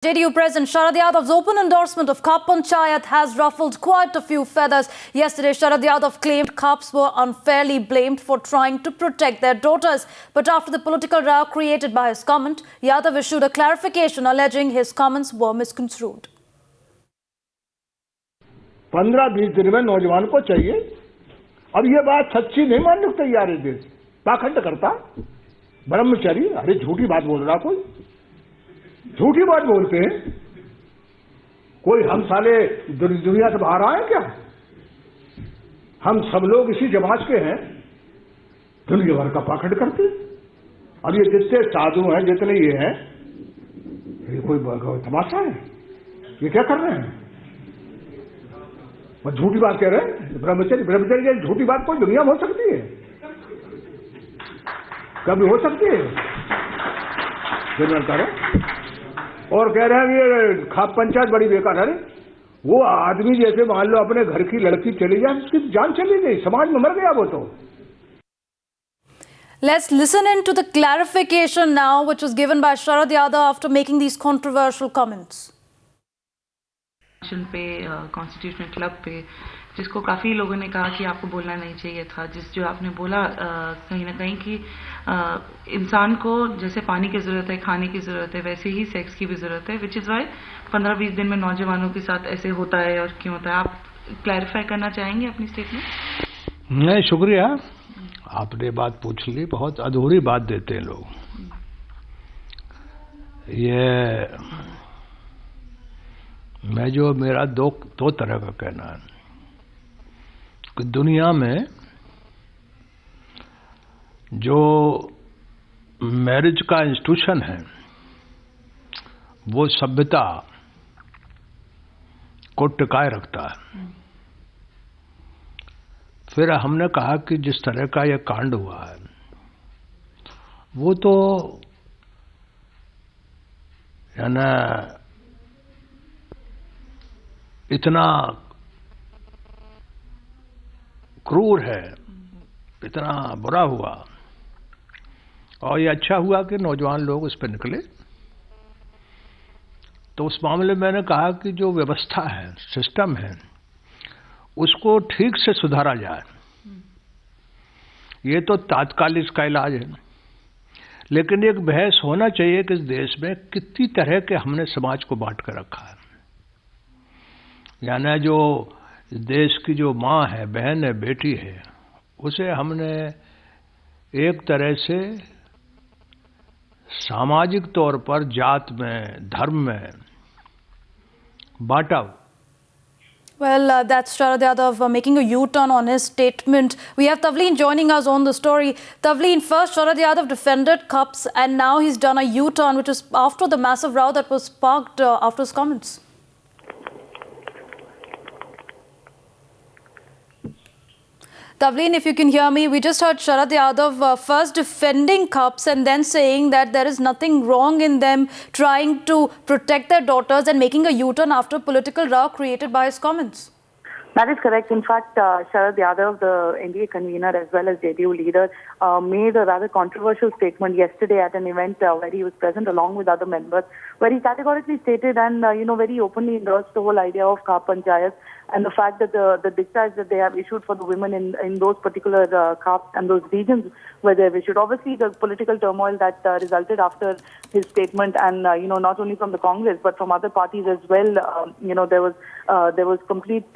JDU President Sharad Yadav's open endorsement of Khap Panchayat has ruffled quite a few feathers. Yesterday, Sharad Yadav claimed Khaps were unfairly blamed for trying to protect their daughters. But after the political row created by his comment, Yadav issued a clarification alleging his comments were misconstrued. 15-20 दिन में नौजवान को चाहिए। अब ये बात सच्ची नहीं मानने को तैयार है देश। पाखंड करता, ब्रह्मचारी, अरे झूठी बात बोल रहा कोई, झूठी बात बोलते हैं कोई। हम साले दुनिया से बाहर आए क्या? हम सब लोग इसी जमात के हैं, दुनिया भर का पाखंड करते। अब ये जितने साधु हैं, जितने ये हैं, ये कोई तमाशा है? ये क्या कर रहे हैं? वो झूठी बात कह रहे हैं। ब्रह्मचर्य की झूठी बात कोई दुनिया में हो सकती है? कभी हो सकती है? कर और कह रहे हैं ये खाप पंचायत बड़ी बेकार है। वो आदमी जैसे मान लो अपने घर की लड़की चली जाए, उसकी जान चली गई, समाज में मर गया वो तो। Let's listen in to the clarification now, which was given by Sharad Yadav after making these controversial comments. पे कॉन्स्टिट्यूशनल क्लब पे जिसको काफ़ी लोगों ने कहा कि आपको बोलना नहीं चाहिए था, जो आपने बोला कहीं ना कहीं कि इंसान को जैसे पानी की ज़रूरत है, खाने की ज़रूरत है, वैसे ही सेक्स की भी ज़रूरत है, विच इज़ वाई 15-20 दिन में नौजवानों के साथ ऐसे होता है और क्यों होता है। आप क्लैरिफाई करना चाहेंगे अपनी स्टेटमेंट? नहीं, शुक्रिया, आपने बात पूछ ली। बहुत अधूरी बात देते हैं लोग। ये मैं जो मेरा दो तरह का कहना है कि दुनिया में जो मैरिज का इंस्टीट्यूशन है वो सभ्यता को टिकाए रखता है। फिर हमने कहा कि जिस तरह का यह कांड हुआ है वो तो यानी इतना क्रूर है, इतना बुरा हुआ, और ये अच्छा हुआ कि नौजवान लोग उस पर निकले। तो उस मामले में मैंने कहा कि जो व्यवस्था है, सिस्टम है, उसको ठीक से सुधारा जाए। ये तो तात्कालिक इसका इलाज है, लेकिन एक बहस होना चाहिए कि इस देश में कितनी तरह के हमने समाज को बांट कर रखा है। यानी जो देश की जो माँ है, बहन है, बेटी है, उसे हमने एक तरह से सामाजिक तौर पर जात में, धर्म में बांटा। Well, that's Sharad Yadav making a U-turn on his statement. We have Tavleen joining us on the story. Tavleen, first Sharad Yadav defended Khaps and now he's done a U-turn, which is after the massive row that was sparked after his comments. Tavleen, if you can hear me, we just heard Sharad Yadav first defending Khaps and then saying that there is nothing wrong in them trying to protect their daughters and making a U-turn after political row created by his comments. That is correct. In fact, Sharad Yadav, the NDA convener as well as JDU leader, made a rather controversial statement yesterday at an event where he was present along with other members, where he categorically stated and very openly endorsed the whole idea of Khap Panchayat and the fact that the discharge that they have issued for the women in those particular Khaps and those regions where they have issued. Obviously, the political turmoil that resulted after his statement, and not only from the Congress but from other parties as well. There was complete